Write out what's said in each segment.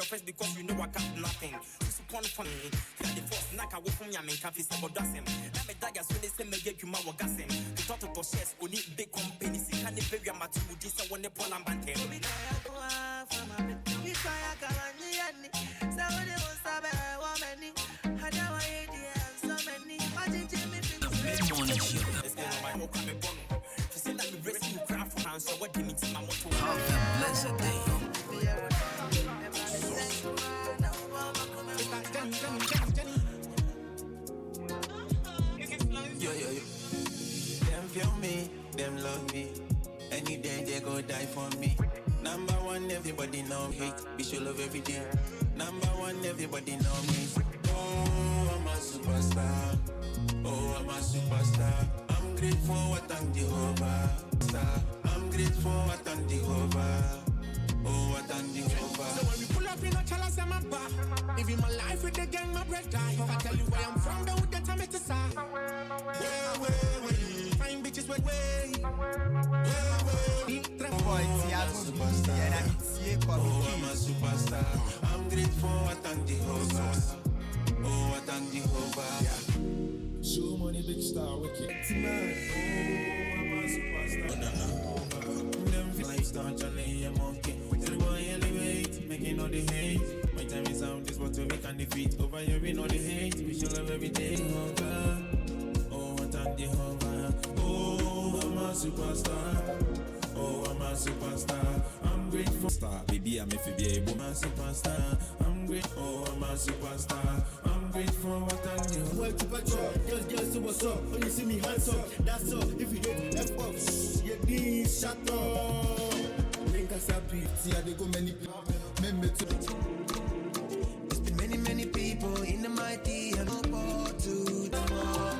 first because you know I got nothing. This upon for me, that the first knock away from your main cafe, so that's him. Now me die as when they say me get you my wagasem. The thought of shares only big companies, you can't pay your material, this I want to pull and bante. So what do you mean to my motto? Have a blessed day. Yo. Them feel me, them love me. Any day they go die for me. Number one, everybody know me. We should love every day. Number one, everybody know me. Oh, I'm a superstar. Oh, I'm a superstar. I'm grateful what I'm Jehovah. I'm grateful what I'm Jehovah. Oh, what I'm Jehovah. So when we pull up in a chalice, I'm a bar. Living my life with the gang, my bread die. If I tell you where I'm from, then with the time it's a sign. Way. Fine bitches, way. Oh, I'm a superstar. I'm grateful what I'm Jehovah. Oh, what I'm Jehovah. So money big star, wicked man. Oh, I'm a superstar. Them lifestyle challenge, I'm okay. Tell the boy elevate, making all the hate. My time is out, this what we can defeat. Over here, we know the hate. We should love every day. Oh, God. Oh, what I'm Jehovah. Oh, I'm a superstar. Oh, I'm a superstar. I'm grateful. Star, baby, I'm a baby. I'm a superstar. I'm grateful. Oh, I'm a superstar. I'm grateful what I'm doing. Well, to patrol, girls, so what's up? When you see me hands up, that's all. If you don't F up, you need shut up. Link us up, see how they go many people. There's been many people in the mighty and no part to the more.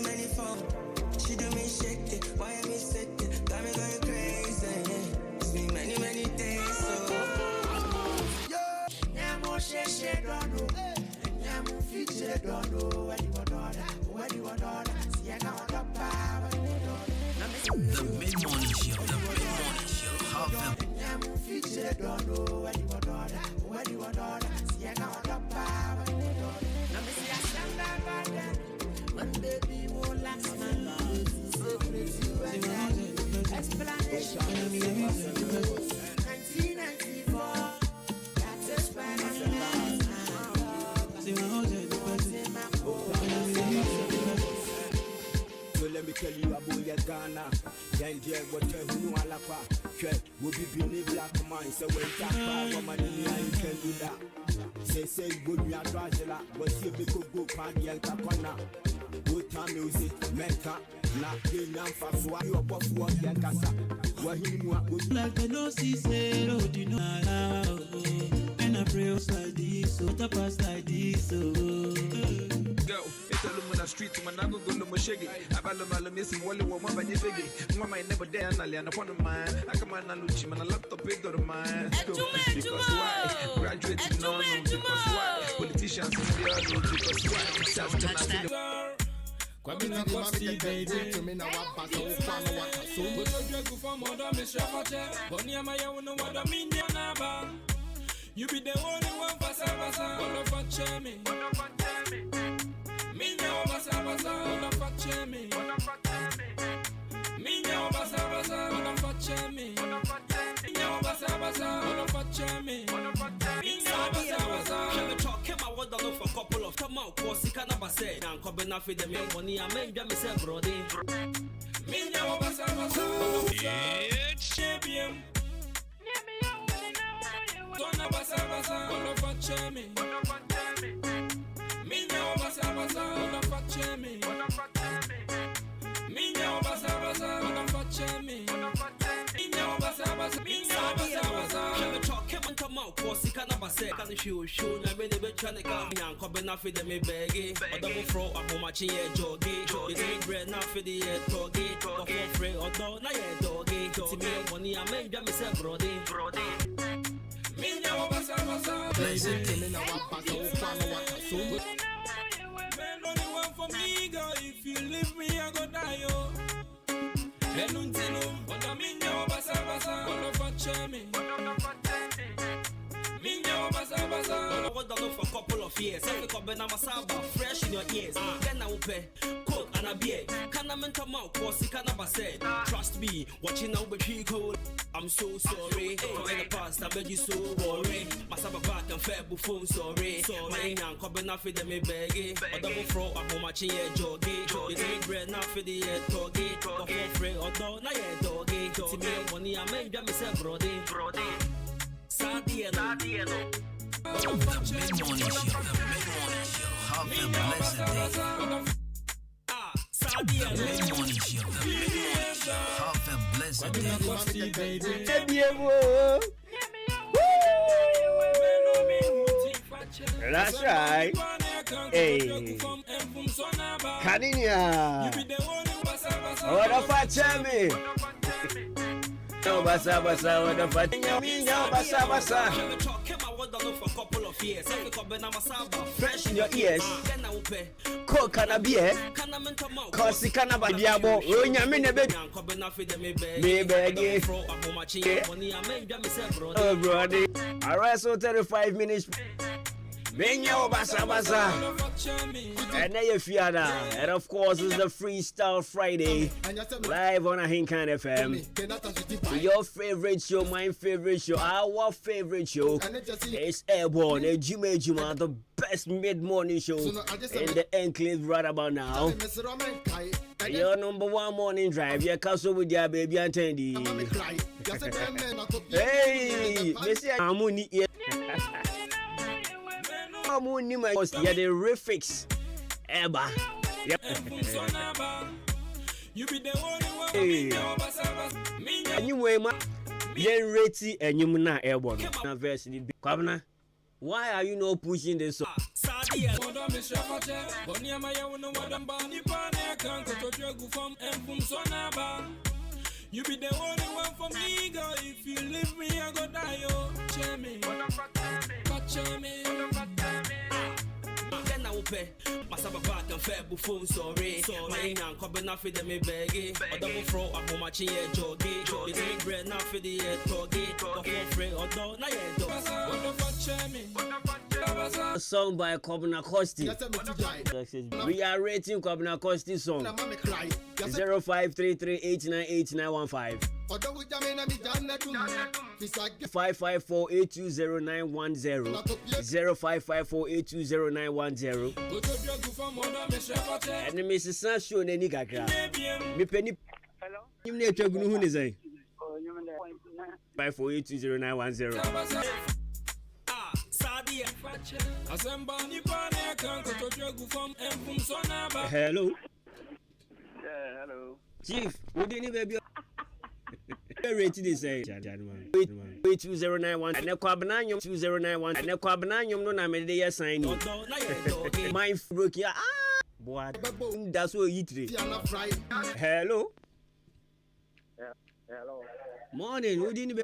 Many fun. She do me shake it, why me set it? Got me going crazy. It's been many days, so yeah. Namo she don't know. Namo feature don't know. Where you want order? See I got the power. The mid-morning show. Have a Namo feature don't know. Where you want order? See I got the power. Now me see I stand up back there. One baby will last my life. So pretty explanation. 1994. That's a Spanish man. So let me tell you about your Ghana. Then Jay, what you know, Alapa. Will be being black man. So when Japa, woman in the eye, can do that. Say, good, we are Dragela. But see if we could go party and Takona. Good time music, Mecca. Not being young for swag, you're buff work, Yankasa. What he want, like the no see, say, oh, do not allow. And I pray like this, so the past like this, so. Go, it's a lumina street to Manago, go to Moshegi. I'm missing Wally, one by the figgy. One I never dare, and I upon a mine. I come on, Luchi, and a laptop big or mine. Because why? Graduating no, because why? Politicians in the other, because why? Kwabina kosti baby to me now what so we go drag for mother me shafache boni amaya wono wada minya naba you be the only one basa all for chemi minya basa all for chemi minya basa all for chemi minya basa all for chemi minya basa I want to look for a couple of come out, cause he can't have said, and come enough with the money. I made them say, Brody. It's champion. Don't basa all for chemi. Minya basa all for chemi. Minya basa all for chemi. Minya basa come out, cause he can't have said, can you show? I made a bit trying to come and come enough with me begging. A double throw up on my chair, joggy. You take bread now for the doggy. Go for free or dog, now you're doggy. To me, money, I made them say, Brody. Blessed day. Only one for me, girl. If you leave me, I go die, yo. Enuntino, but I mean, yo, basa basa. What the fuck, me? Minyo basa basa. I want to know for a couple of years. Every couple na masaba, fresh in your ears. Then I will pay coke and a beer. Can I mental mouth? Cause he can't have said. Trust me, watching out with he cold. I'm so sorry. In the past, I made you so worried. Masaba back and fair phone sorry. My young couple na feed me begging. A double fro, I'm home watching your joggy. You take bread now for the doggy. But for free or dog, now your doggy. To me, money I made them say brody. The mid-morning show. Have a blessed day. The mid-morning show. Have a blessed day. That's right. Hey, Kaninia. What a fat me. No basa basa, what the fuck? No basa basa. Fresh in your ears. Coke and a beer. Cause you can't buy diabo. When you're in a bed, baby. Oh, brother. Alright, so 35 minutes. Benyo basa basa. And there you feel that. And of course, it's the Freestyle Friday. Live on Ahenkan FM. Your favorite show, my favorite show, our favorite show is Airborne. Adwuma-Adwuma, the best mid-morning show in the enclave right about now. Your number one morning drive. Your castle with your baby and Tandy. Hey, Mr. Amuni. Yeah, the refix ever. You be the only one. Anyway, ma, you're ready and you na airborne. Kwabena, why are you not pushing this song? You be the only one for me, girl. If you leave me, I go die, yo. Cheer me, catch me. Then I will pay. Masaba back and fair phone sorry. My young couple na feed me begging. A double fro, I'm home watching your joggy. You take bread now for the doggy. But for free or dog, now your dog. What the fuck, cheer me? A song by Kobna Kosti. We are rating Kobna Kosti song 0533898915 0554820910 0554820910 and the Mrs. Sancho Neni Kakra. Me penny. Hello. You need to go who is I? 548209110. Hello. Yeah, hello. Chief, what do you need, baby? Rated is a 2091 and the Quabananium 2091 and the Quabananium no name they assign you. My broke ya. What? That's what you treat. Hello. Hello. Morning, who didn't be?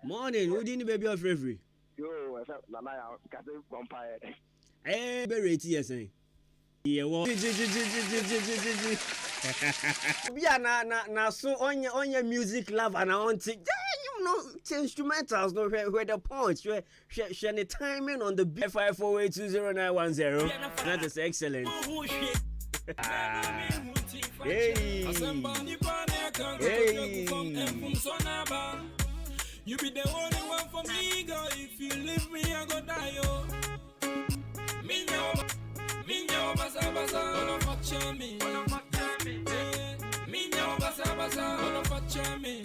Morning, who didn't baby of referee? Yo, Nana, got the vampire. Eh, be rated, yes, eh? Yeah, well. Yeah, na so on your music love and I want to, you know, instrumentals, no where the punch, where the timing on the beat 548209110. That is excellent. Hey. Hey. You be the only one for me, girl. If you leave me, I go die, yo. Minyo basa basa, wanna fuck me. Minyo basa basa, wanna fuck me.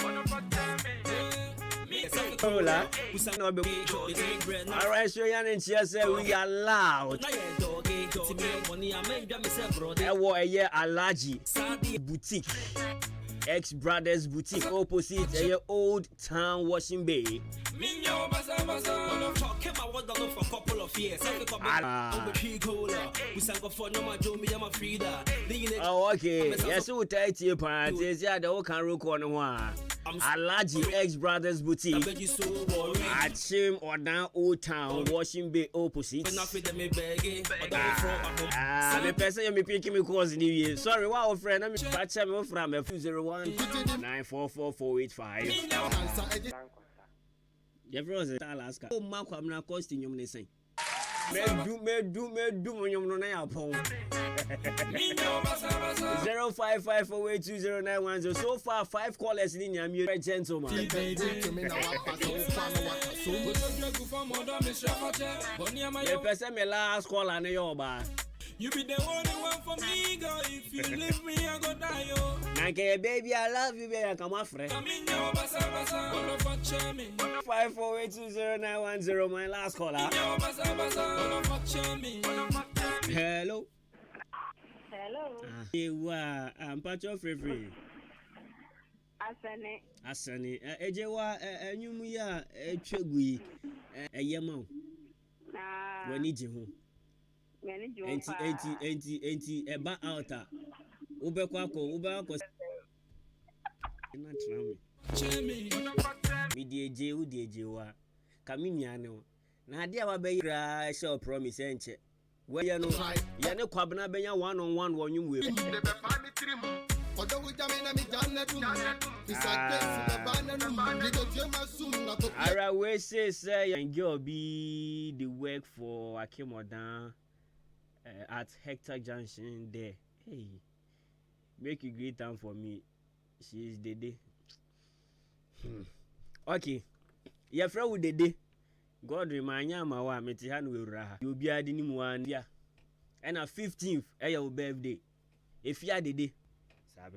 Alright, so Yan and Chia say we are loud. I wore a year Alaji Boutique. Ex-Brothers Boutique opposite a old town washing bay. Oh, okay. Yes, so tight your parties. Yeah, the whole can rook on one. Alaji X Brothers Boutique, Achim or down Old Town, Washington Bay opposite. The person you picking me calls New Year. Sorry, wow, friend. I'm patching from 201 944 485. Jeffrey Alaska. Oh, Mark, I'm not costing you anything. Me do when you're not a phone. 0554820910. So far, 5 callers in your music, gentlemen. The person me last call and your bar. You be the only one for me, girl. If you leave me, I go die, yo. Okay, baby, I love you, baby. Come on, friend. 548209110, my last caller. Hello. Hello. I'm Pacho Free. Asane. Ejewa, Enyumuya, Chegui, Yamau. When need you home. Enti eba outa ubeko na trami mi die wa kamini ane na ade wa be yira show promise enche we ye no ye ne kwabna benya one on one wonwum we Ara we say and girl be the work for Akimodan at Hector Junction there. Hey, make a great time for me. She is Dede. Okay, your friend with Dede. God remind you, my wife, Metihan will raha. You'll be adding him 1 year. And a 15th, your birthday. If you are Dede. As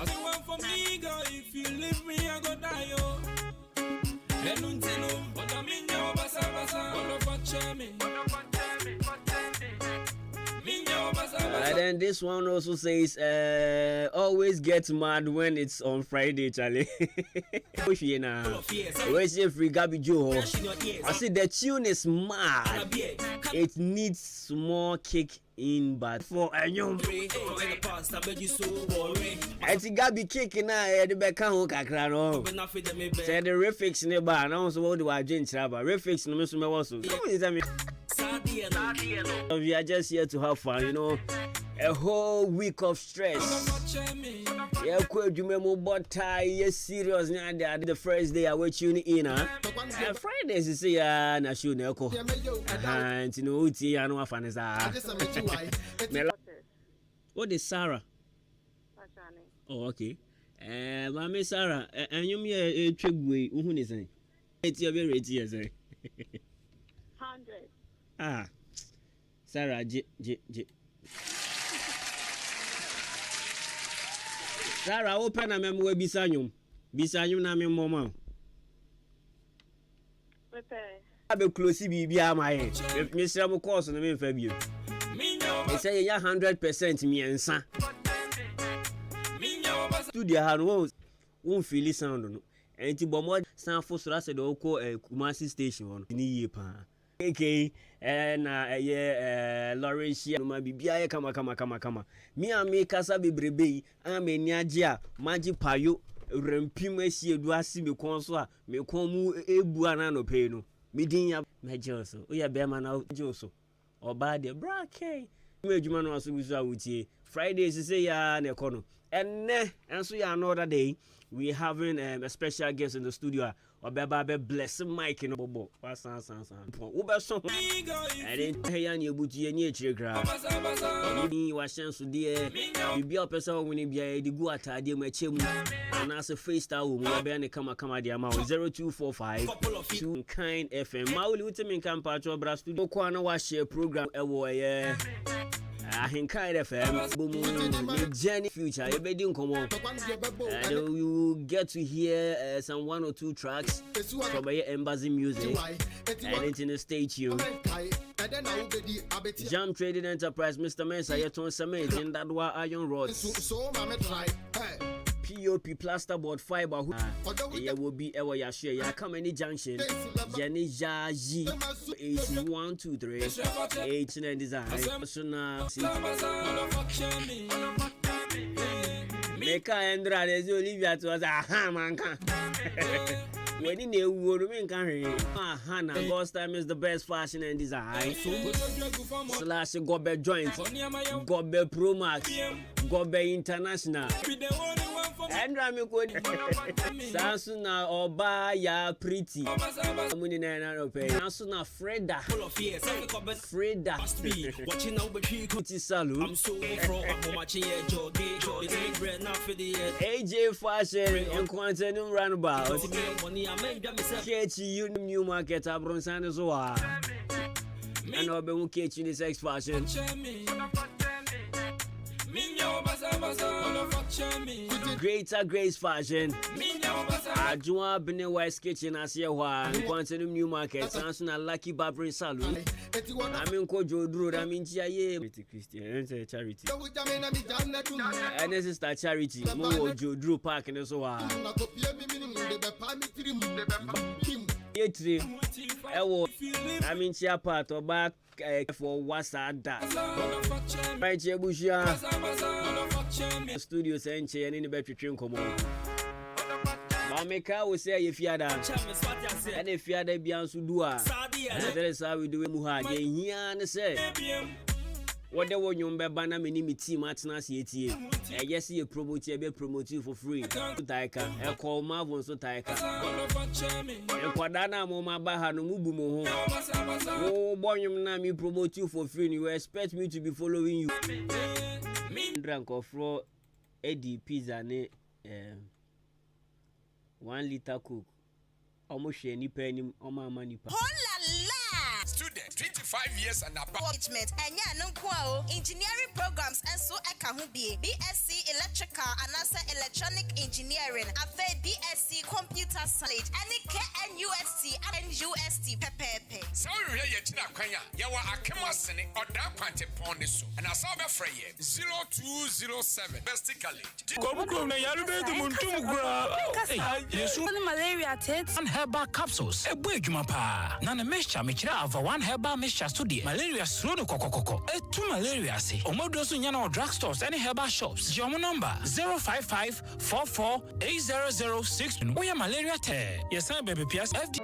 you want for me, girl, if you leave me, I go die, yo. And then this one also says, always get mad when it's on Friday, Charlie. Where's your free Gabby Joe? I see the tune is mad. It needs small kick in, but for a young I think Gabby kicking at the back of Kakrano. Said the refix nearby, and also what do I drink? Refix no Mr. Also. We are just here to have fun, you know. A whole week of stress. Yeah, could you remember what tie? Yes, serious. Now the first day I will tune in. Fridays you see, na show neko. And you know, uti anu afaneza. What is Sarah? Oh, okay. Mami Sarah, and you me a trigwe. Who is it? It's your very years. 100. Ah, Sarah, J. Sarah, open a memo bisanyum. Bisanyum na me mama. I be close to my head. If Mr. Mokos on the main Fabio. They say 100% me and son. Studio had won't feel it sound. And to Bomod San Fosra said, Oko Kumasi station on Ni Pa. Okay, and Laurentia, my BBI, kama. Me and me Casa Bibrebe, I'm a Niagia, Magic Payo, Rempimesi, Duasi, me consola, me comu ebuanano peno. Midinya, my Joso, we are Beman out Joso, or bad the brake. Major was with you. Fridays, you say, ya, Necono. And so ya another day, we having a special guest in the studio. Obebabe bless Mike in Bobo. San. Uber song. I didn't hear any booty and nature grab. Me was chance to dear. You be a person when you be a guata, dear my chim. And as a face style, we are being a come the amount 0245 2 kind FM. Mauli Utamin Campacho Brass to Kwana wash your program. Ahenkan FM, boom, Jenny Future, you better come on. And you get to hear some 1 or 2 tracks from your embassy music. And it's in the stage you. Jam Trading Enterprise, Mr. Mensa, you're on cement in that Adwuma Iron Rods. POP plasterboard fiber. It will be our Yashia. Ya come any junction. Jenny Jaji 8123 H9 design. So now make Andra as Olivia to us a man. When in the world, we can hear Hannah. Ghost time is the best fashion and design. Slash Gobe joint, Gobe Pro Max, Gobe International. And Rami could Sansuna or Baya Pretty. Sansuna Freda. Freda. Watching out Pretty Salute. I'm so AJ Fashion and Quantum Runabout. Catch you new market Abronsan as well. And I'll be catching this X Fashion. Greater Grace Fashion. Adwuma-Adwuma Kitchen as you are. Quantum New Market. Samsung Lucky Barbering Salon. I mean, Kojo Drew. I mean, Christian and charity. And this is that charity. More Joe Drew Park and so on. I mean, she part or back for what's that. Right here, Bushia Studios and chair in the battery train. Come on. Mameka will say if you are done, and if you are the Biansu Dua, that is how we do it. Muha, here and say. What the one you banner mini team at Nasi ATA. Yes, you promote you promote you for free. Taika, I call Marvin so Taika. And Quadana Moma Bahano Mubumo. Oh, boy, you promote you for free. You expect me to be following you. Drunk of raw Eddie pizza, 1 liter cook. Almost any penny on my money. Student 25 years and above. Engineering programs and so I can be BSc Electrical and also Electronic Engineering. After BSc Computer Science. Any KNUST and UST Pepe. So we are yet na kwanya. Yawa akemasene oda kwante pon so. And asabe freye 0207 Best College. Kobuko na yarube du muntum gra. Yesu malaria tets and herbal capsules. Ebu edwuma pa. Na na mesha mechira over 1 herbal mixture study. Malaria slow no kokokoko. Two malaria say. Omodosu nyana drugstores any herbal shops. Your number 055448006. We are malaria te. Yes, sir, baby PS FD.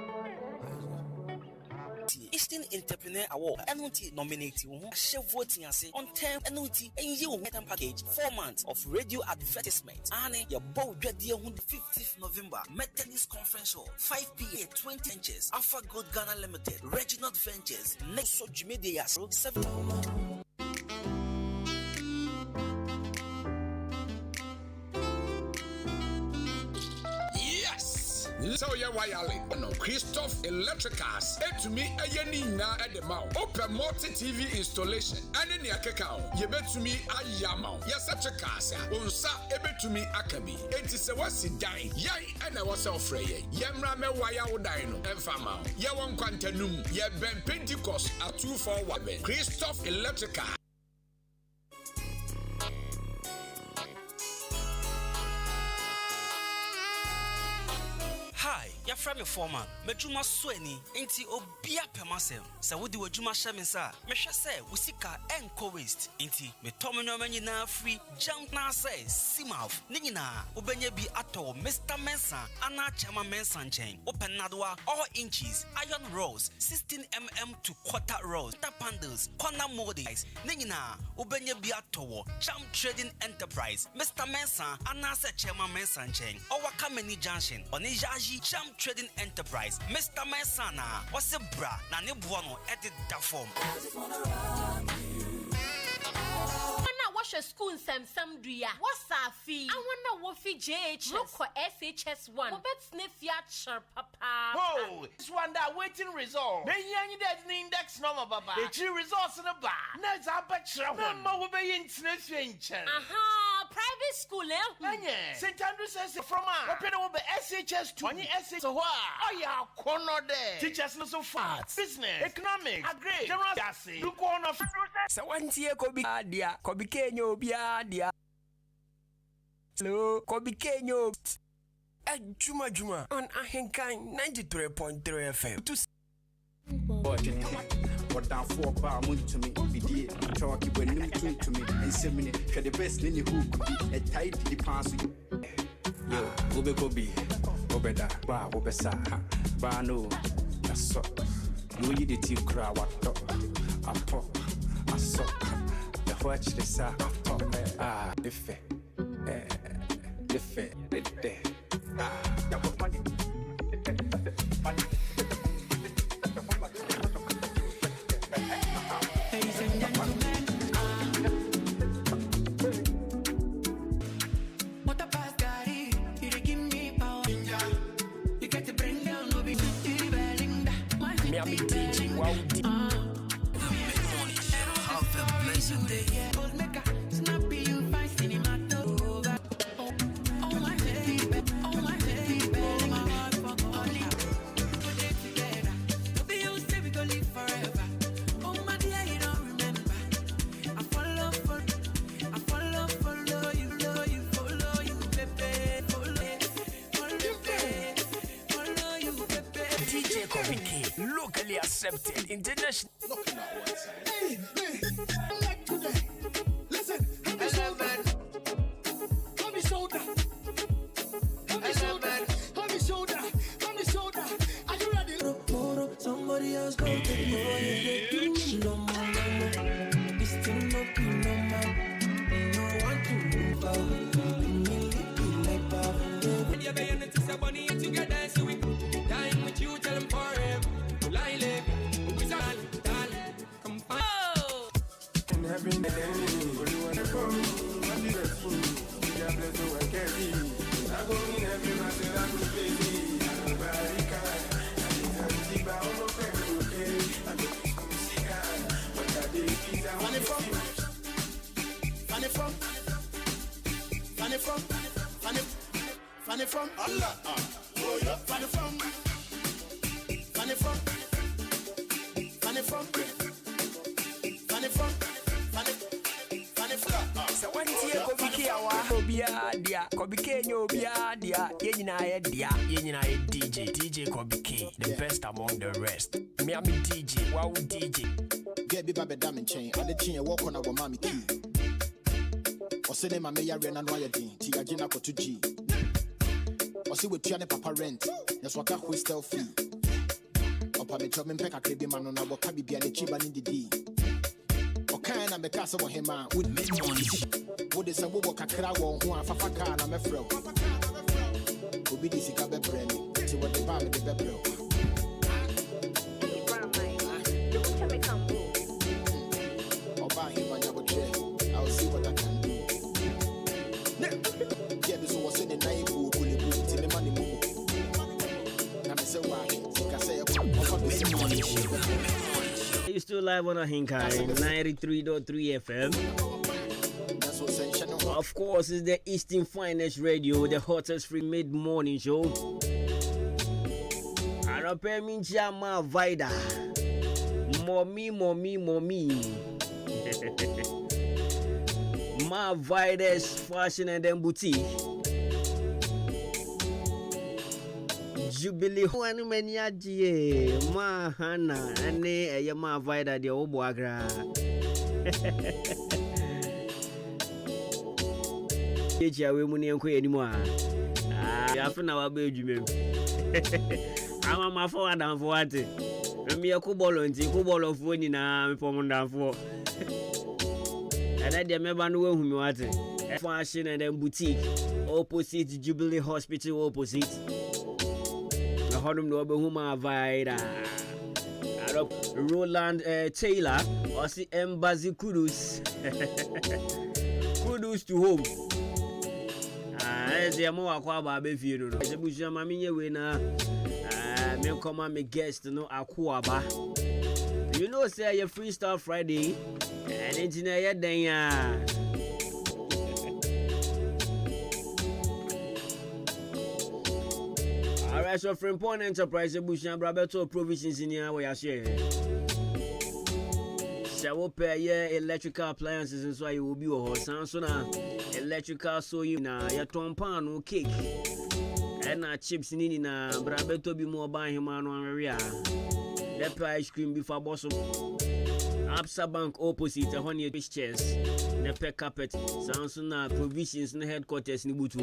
Eastern Entrepreneur Award NOT nominated share voting on 10 NOT and you metal package 4 months of radio advertisement and your bow dread on the 15th November Methodist Conference Hall 5 p.m. 20 inches Alpha Gold Ghana Limited Reginald Ventures next so Jumedia 7. So yeah, no Christoph Electricals. To me, a yenina at the mouth. Open multi TV installation. And in your cacao, you bet to me a yamau. Yes, such a casa. Unsa ebe to me akabi. It is a wasi dying. Yai and I was afraid. Yamra me waya dino and fama. Yawan quantanum. Ye ben Pentecost a 2 for 1. Christoph Electrical. Hi, you're from your foreman. Mejuma Sweni, ain't he obia pemasem? So, would you Juma Shaminsa? Mesha say, Usika and co waste. Ain't he? Me Tomino Menina free, jump na say, Simouth, Nina, Ubenya be ato, Mr. Mensa, Anna Chama Mensan chain, open Nadwa, all inches, iron rolls, 16 to quarter rolls, tap handles, corner moldings, Nina, Ubenya be ato, jump trading enterprise, Mr. Mensa, Anna Chama Mensan chain, our Kameni Junction, on Jam Trading Enterprise, Mr. Mesana, what's a bra, Nani Buono, edit that form. Wash a school some dria. What's our fee? I wonder what fee JH. Look for SHS1. Well, bet sniff yacht papa. Oh, this one that waiting result. Then you need an index number, baba. The 2 results in a bar. That's a betcha one. More will be in sniff venture. Aha, private school, eh? St. Andrew says from our open over SHS2. When you SH, so what? Oh, yeah, corner there. Teachers not so fast. Business, economics, agree. General Gassi. Look on of. So one year could be adia, could be Kenya, be adia. Hello, Kobe Kenyo. Adwuma-Adwuma on Ahenkan 93.3 FM. What down 4 bar moon to me, be talk when you to me, and 7 minutes, the best in the hook, a tight the pass. Yo, Kobe, Obeda, Ba, Obesa, Bano, that's so. You eat the tea crowd, what I pop, I saw the watch the sa, the fair, the fair, Miami DJ, wow. The mid-morning show. Have a blessed day. DJ Kobe K, locally accepted, international. Hey, I like today. Listen, have me shoulder. Have me shoulder. Have me shoulder. Have me shoulder. Have me shoulder. Are you ready? Somebody else go take more. You do no more. This thing no be no more. No one to move out. Me like Bob. You be in it to bunny together, so we time with you, tell them forever. Lily, we are darling. Come find. And every day, you want to come. What is the food? You got to do a carry. I go in every night and I go baby. I'm very kind. I need to all the friends, okay? I go to see God. But I did it. Funny from. Funny from. Funny from. Funny. Funny from. Allah. Oh, yeah. Funny from. Funny from. Funny from. Funny from. Funny from. So one year Kobe K Obia dia, Kobe K Obia dia, Yenina DJ Kobe K, the best among the rest. Miami DJ, wow DJ. Get be baby damn chain, and the chain walk on our mommy key. Or say my mayor ran and wire D, Tiga Gina ko 2G. Or see with Tiana Papa rent, that's what I whistle fee. Or Pammy Chobin Pekka Creepy Man on our cabby be an chiban in the D. Kind of because of him with mid-morning. What is a woman Kakrawa who are Fafaka and I'm a fro? Who be this Ikabe Brand to what the Bambi the Bebro. I'll buy him another chair. I'll see what I can do. Yeah, this was in the night who will be to the money move. I'm so why I say mid-morning show. You still live on Ahenkan 93.3 FM. Of course, it's the Eastern Finest Radio, the hottest free mid-morning show. And I pay me Jama Vida. Mommy. Ma Vida's Fashion and then Boutique. Jubilee one many aji ma hana ane ma Vida de oboagra eji awe mu ne enko enimu ya fa na wa ba edwuma ama ma fo adanfo ate me ko bolo nti ko bolo fo ni na me pom ndanfo ana de me ba no wahu me wate Fashion and then Boutique opposite Jubilee Hospital opposite Honum no be huma Vida. Roland Taylor or see Embassy Kudus. Kudus to home. As ya mo akwa ba be fie no. Je bushia ma menye we na me come me guest no akwa ba. You know say your Freestyle Friday and engineer den ya. Alright, so from Point Enterprise, Bushan Brabeto provisions in here where I share. So pair electrical appliances and so you will be a horse and electrical so you na your tompano cake and chips in brabeto be more by him on area. That ice cream before boss Absa Bank opposite a honey chairs, the pet carpet, sounds na provisions in headquarters in Butu,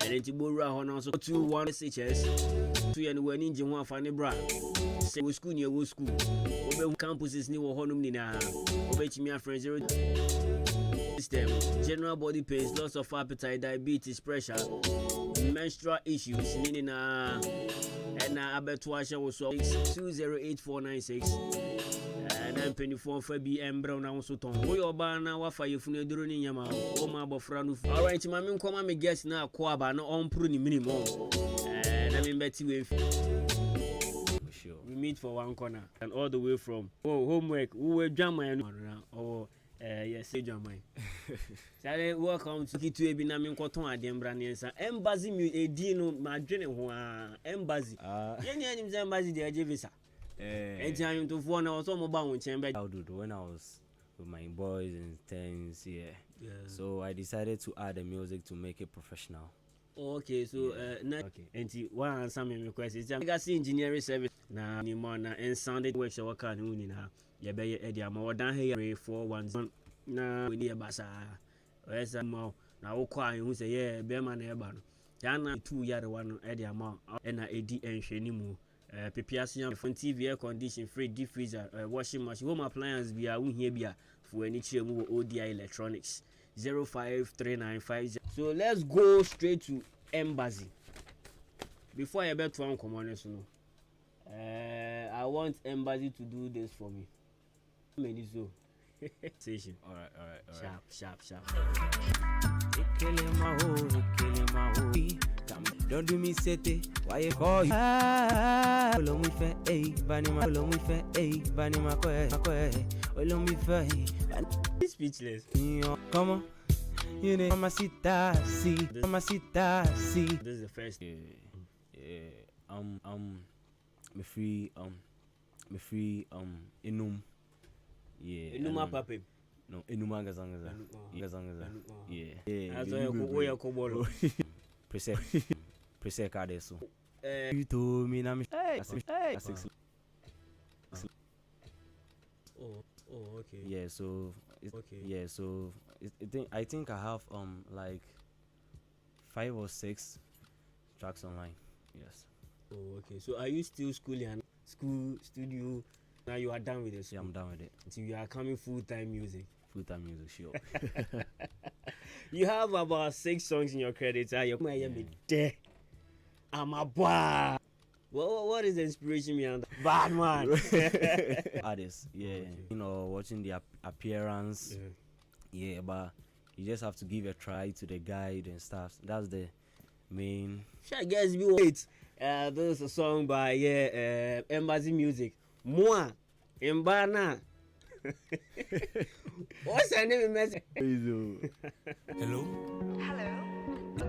and it Bura on also 2-1 SHS, 2 and 1 engine 1 funny bra. Say we school near we school. Over campuses new honum nina. Over chimia friends system, general body pains, loss of appetite, diabetes, pressure, menstrual issues, nina and abetuasha was 208496. And 24 for BM Brown also ton. We are banana wafa you fune duro ni nyama. O ma bofra no. All right, mama nkoma me guess na kwaba na on pro ni minimum. And I mean Betty we sure. We meet for one corner and all the way from homework. We were drama and yes, say drama. Say welcome to Kitu ebi na me nkoton adem bra ne nsa. Embassy mu edi no ma dwene ho a embassy. Yeni anim say embassy dey age visa. Anytime to phone, I was on mobile chamber. When I was with my boys and things, yeah. So I decided to add the music to make it professional. Okay, so okay. And one answer my question is I see engineering service na ni na and sounded workshop worker ni uni na ya be e more than here 341 na we need basa. Esa mo na wo kwa hu say yeah be ma na e ba no. Ya na 2 year one e dia ma e na edi enhwe ni mu. PPS from TV air condition, free deep freezer, washing machine, home appliance via Unhebia for any chill ODI electronics 053950. So let's go straight to embassy. Before I bet one common, I want embassy to do this for me. Many so station. All right. Sharp. Don't do me sete, why you call you? Olo mi fe, banima, olo mi fe, banima kwe, olo mi fe. Speechless. Come on, you know, mamacita, see. This is the first. Me free, enum. Yeah. Enuma pape. No, enuma gazangaza. Yeah. Azo ko bolo. Prese kadeso. You told me na me. Oh, okay. Yeah, so I think I have like 5 or 6 tracks online. Yes. Oh, okay. So are you still schooling? School studio? Now you are done with this? Yeah, I'm done with it. So you are coming full-time music? Full-time music, sure. You have about 6 songs in your credits. I'm a boy. What is the inspiration behind that? Batman. Artists, yeah. Okay. You know, watching the appearance. Yeah, but you just have to give a try to the guide and stuff. That's the main. I guess we wait. This is a song by Embassy Music. Moi, Mbana. What's her name? Hello.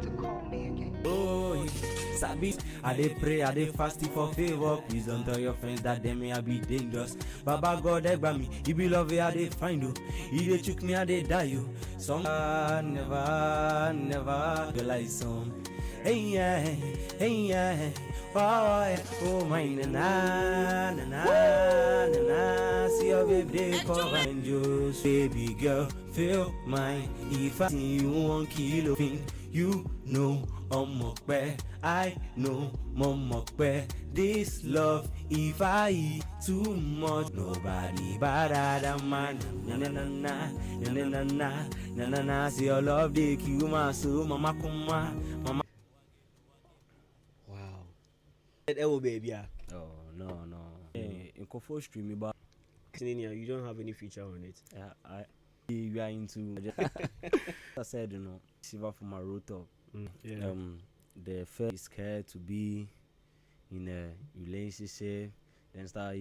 To call me again. Oh, Sabi, I dey pray, I dey fasting for favor. Please don't tell your friends that they may be dangerous. Baba God, egg me, He be love, I dey find you. He dey choke me, I dey die you. Some never realize some. Hey yeah. Oh my na. See your baby come and just baby girl feel mine. If I see you 1 kilo thing, you know I'm up where I know mom up where this love. If I eat too much, nobody better than man. Na. See your love they kill my soul, mama kuma, mama. Oh baby, Oh no. In Kofo stream about you don't have any feature on it. We are into. I said, silver for my rooftop. The first is scared to be in a relationship and start.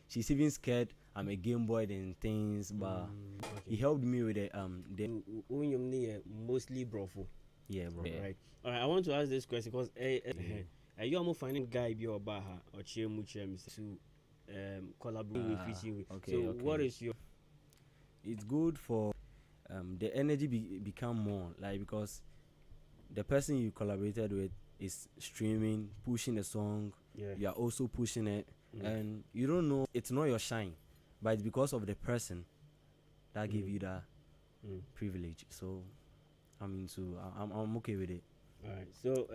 She's even scared I'm a game boy and things, but he helped me with it. Mostly brofo. Yeah, bro. Yeah. Right. All right. I want to ask this question because you almost finding guy be or baha or to collaborate with you. Okay. So what is your it's good for the energy become more, like, because the person you collaborated with is streaming, pushing the song. You are also pushing it, and you don't know, it's not your shine, but it's because of the person that give you that privilege. So I'm okay with it. All right. So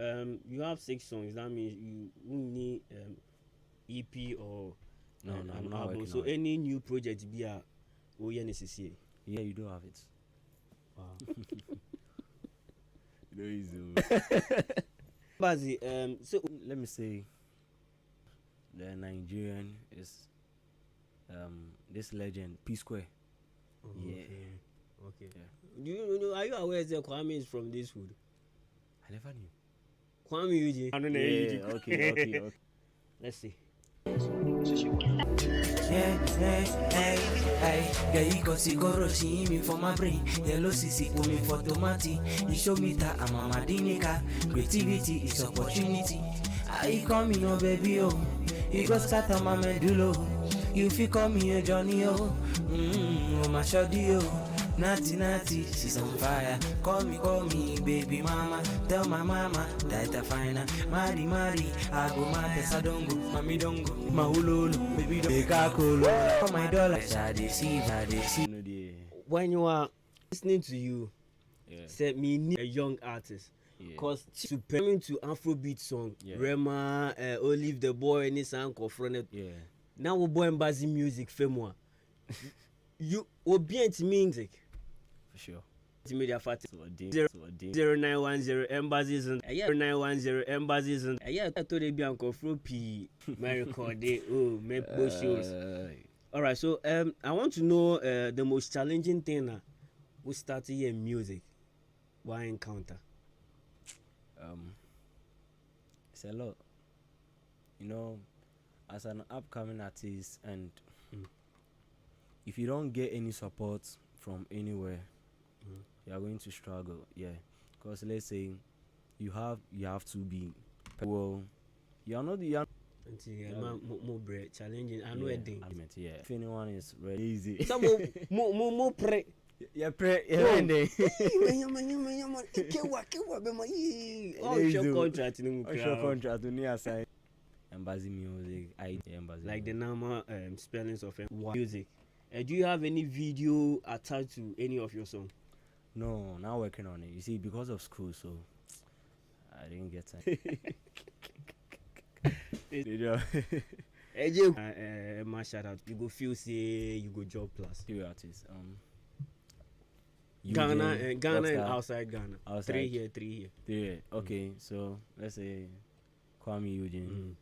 you have 6 songs. That means you won't need EP or no, I'm an not album. working So on it. any new project be a necessary. Yeah, you do have it. Wow. No easy. Bazi, so let me say, the Nigerian is this legend P Square. Yeah. Okay. Yeah. Do you know? Are you aware that Kwame is from this hood? I never knew. Kwame Yuji. I don't know. Yeah. Okay. Let's see. Yeah, you got cigar, see me for my brain. Yellow CC, me for tomati. You show me that I'm a madinica. Creativity is opportunity. I call me your baby, oh. You got start on my medulla. You feel call me a Johnny, oh. Oh, my shoddy, oh. Natty, she's on fire. Call me, baby mama. Tell my mama that I find her. Mari, I go mad, I don't go. Mami don't go. Mahulolo, baby don't make a colo. For my dollars, I deceive. When you are listening to you, say me need a young artist. Cause to permit to Afrobeat song, Rema, Olive the Boy, any song confronted. Now we boy embassy music, famous. You will be into music. For sure. Media Fat 0910 embassies and 0910 embassies and I told you Bianco Froppy my record make both shows. Alright, so I want to know the most challenging thing we started here in music. Why encounter? It's a lot. You know, as an upcoming artist, and if you don't get any support from anywhere, you are going to struggle. Because let's say you have to be well. You are not more bread challenging. I know a thing. If anyone is ready, easy. Some more pray. Yeah, pray. Contract to near side. Embassy music, embassy. Like the normal spellings of music. Do you have any video attached to any of your songs? No, not working on it. You see, because of school, so I didn't get time. My shout out. You go feel say you go job plus. Two artists. Ghana and outside Ghana. Outside. 3 here. Okay, so let's say Kwame Eugene.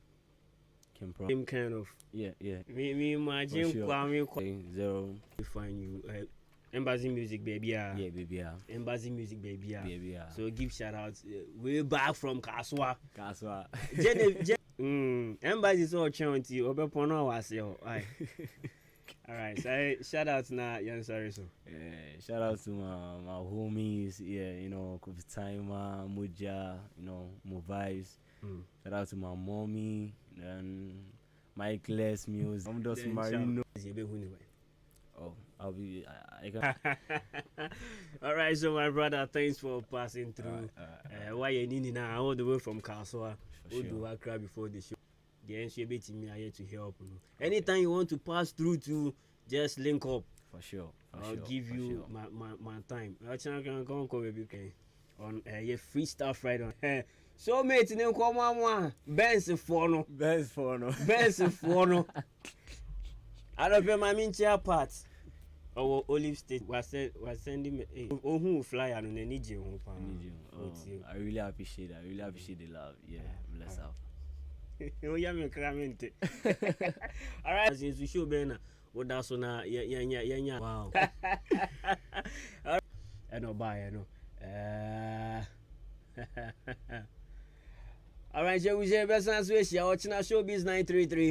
Same kind of. Yeah. Me imagine sure. Kwame Zero. Define you. Embassy music, baby. Baby. Embassy music, baby. Baby. So give shout outs. Way back from Kaswa. Embassy is all chanty. Obepono was yo. Alright, so shout out now, young sorry so. Shout out to my homies, you know, Kofi Timer, Muja, you know, Mo Vibes. Shout out to my mommy and Mike Less Music. I'm just Marino. Oh, I'll be. I can. Alright, so my brother, thanks for passing through. Why you need now all the way from Kaswa? Who do I cry before the show? The NCAB team are here to help. Anytime you want to pass through to, just link up. For sure. I'll give you my time. I can come baby on freestyle Friday. So mate, name come on Benz Fono. I don't pay my main chair part. Our Olive State was sending me who fly on an Niger. I really appreciate it. I really appreciate the love. Yeah, bless up. Oh yeah, me crammente. All right, since we show Bena, what that's on yeah. Wow. I know bye, I know. All right, so we say best answer. Watching our showbiz 933.